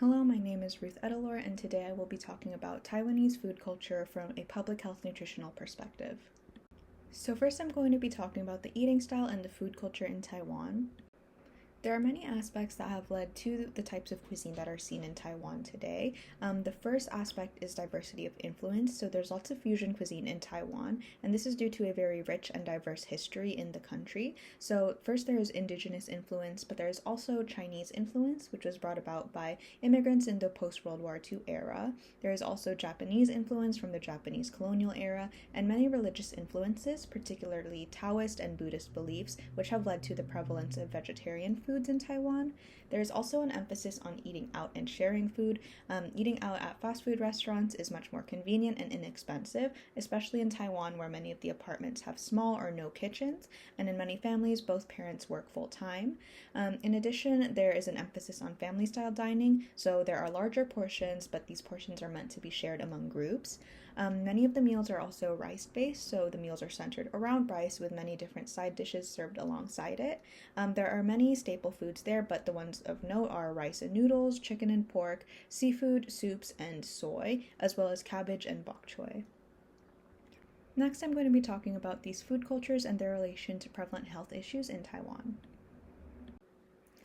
Hello, my name is Ruth Edelor, and today I will be talking about Taiwanese food culture from a public health nutritional perspective. So first I'm going to be talking about the eating style and the food culture in Taiwan. There are many aspects that have led to the types of cuisine that are seen in Taiwan today. The first aspect is diversity of influence. So there's lots of fusion cuisine in Taiwan, and this is due to a very rich and diverse history in the country. So first there is indigenous influence, but there's also Chinese influence, which was brought about by immigrants in the post-World War II era. There is also Japanese influence from the Japanese colonial era, and many religious influences, particularly Taoist and Buddhist beliefs, which have led to the prevalence of vegetarian foods in Taiwan. There is also an emphasis on eating out and sharing food. Eating out at fast food restaurants is much more convenient and inexpensive, especially in Taiwan where many of the apartments have small or no kitchens, and in many families both parents work full-time. In addition, there is an emphasis on family-style dining, so there are larger portions, but these portions are meant to be shared among groups. Many of the meals are also rice-based, so the meals are centered around rice with many different side dishes served alongside it. There are many staple foods there, but the ones of note are rice and noodles, chicken and pork, seafood, soups, and soy, as well as cabbage and bok choy. Next, I'm going to be talking about these food cultures and their relation to prevalent health issues in Taiwan.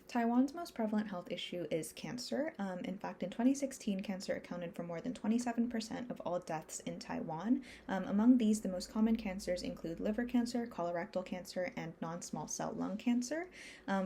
Taiwan's most prevalent health issue is cancer. In fact, in 2016, cancer accounted for more than 27% of all deaths in Taiwan. Among these, the most common cancers include liver cancer, colorectal cancer, and non-small cell lung cancer.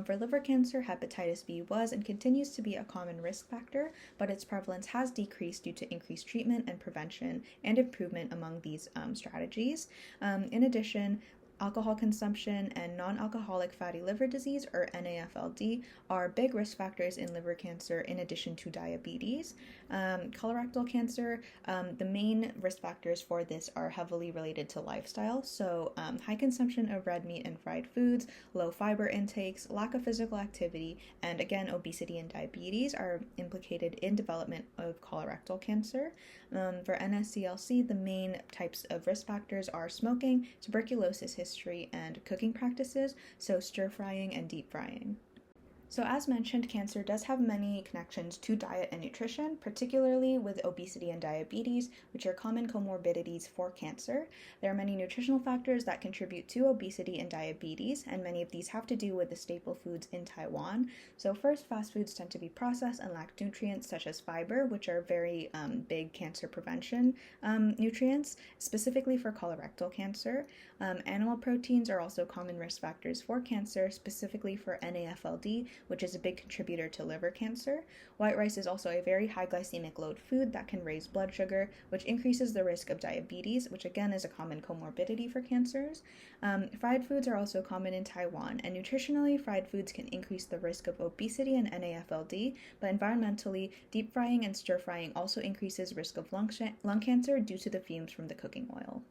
For liver cancer, hepatitis B was and continues to be a common risk factor, but its prevalence has decreased due to increased treatment and prevention and improvement among these strategies. In addition, alcohol consumption and non-alcoholic fatty liver disease, or NAFLD, are big risk factors in liver cancer in addition to diabetes. Colorectal cancer, the main risk factors for this are heavily related to lifestyle, so high consumption of red meat and fried foods, low fiber intakes, lack of physical activity, and again, obesity and diabetes are implicated in development of colorectal cancer. For NSCLC, the main types of risk factors are smoking, tuberculosis history, and cooking practices, so stir frying and deep frying. So as mentioned, cancer does have many connections to diet and nutrition, particularly with obesity and diabetes, which are common comorbidities for cancer. There are many nutritional factors that contribute to obesity and diabetes, and many of these have to do with the staple foods in Taiwan. So first, fast foods tend to be processed and lack nutrients such as fiber, which are very big cancer prevention nutrients, specifically for colorectal cancer. Animal proteins are also common risk factors for cancer, specifically for NAFLD, which is a big contributor to liver cancer. White rice is also a very high glycemic load food that can raise blood sugar, which increases the risk of diabetes, which again is a common comorbidity for cancers. Fried foods are also common in Taiwan, and nutritionally, fried foods can increase the risk of obesity and NAFLD, but environmentally, deep frying and stir frying also increases risk of lung cancer due to the fumes from the cooking oil.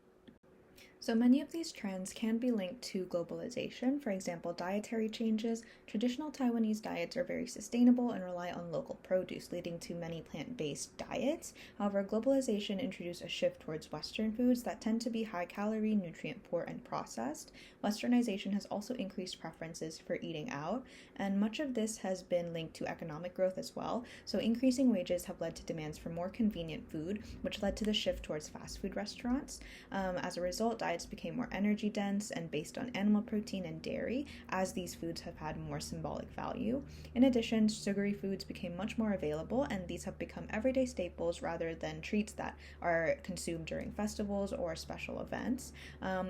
So many of these trends can be linked to globalization. For example, dietary changes. Traditional Taiwanese diets are very sustainable and rely on local produce, leading to many plant-based diets. However, globalization introduced a shift towards Western foods that tend to be high-calorie, nutrient-poor, and processed. Westernization has also increased preferences for eating out, and much of this has been linked to economic growth as well. So increasing wages have led to demands for more convenient food, which led to the shift towards fast food restaurants. As a result, diets became more energy dense and based on animal protein and dairy, as these foods have had more symbolic value. In addition, sugary foods became much more available, and these have become everyday staples rather than treats that are consumed during festivals or special events.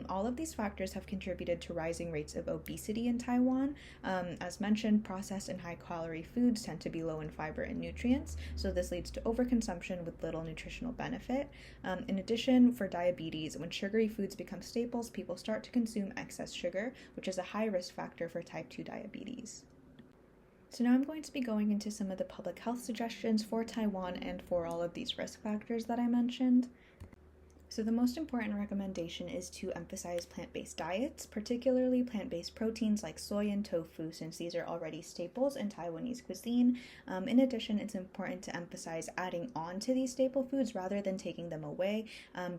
All of these factors have contributed to rising rates of obesity in Taiwan. As mentioned, processed and high-calorie foods tend to be low in fiber and nutrients, so this leads to overconsumption with little nutritional benefit. In addition, for diabetes, when sugary foods become staples, people start to consume excess sugar, which is a high risk factor for type 2 diabetes. So now I'm going to be going into some of the public health suggestions for Taiwan and for all of these risk factors that I mentioned. So, the most important recommendation is to emphasize plant based diets, particularly plant based proteins like soy and tofu, since these are already staples in Taiwanese cuisine. In addition, it's important to emphasize adding on to these staple foods rather than taking them away,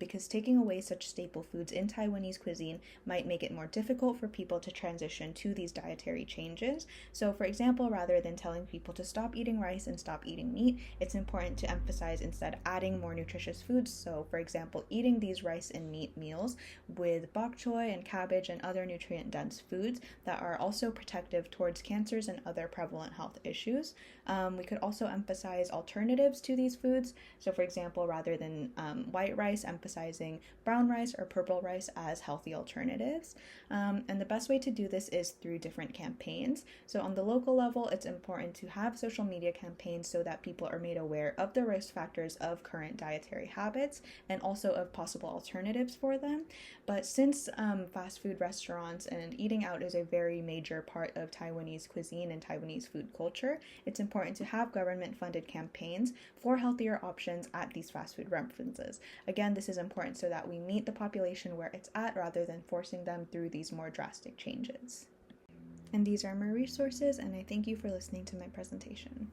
because taking away such staple foods in Taiwanese cuisine might make it more difficult for people to transition to these dietary changes. So, for example, rather than telling people to stop eating rice and stop eating meat, it's important to emphasize instead adding more nutritious foods. So, for example, eating these rice and meat meals with bok choy and cabbage and other nutrient dense foods that are also protective towards cancers and other prevalent health issues. We could also emphasize alternatives to these foods. So, for example, rather than white rice, emphasizing brown rice or purple rice as healthy alternatives. And the best way to do this is through different campaigns. So, on the local level, it's important to have social media campaigns so that people are made aware of the risk factors of current dietary habits and also of possible alternatives for them. But since fast food restaurants and eating out is a very major part of Taiwanese cuisine and Taiwanese food culture, it's important to have government funded campaigns for healthier options at these fast food references. Again, this is important so that we meet the population where it's at rather than forcing them through these more drastic changes. And these are my resources, and I thank you for listening to my presentation.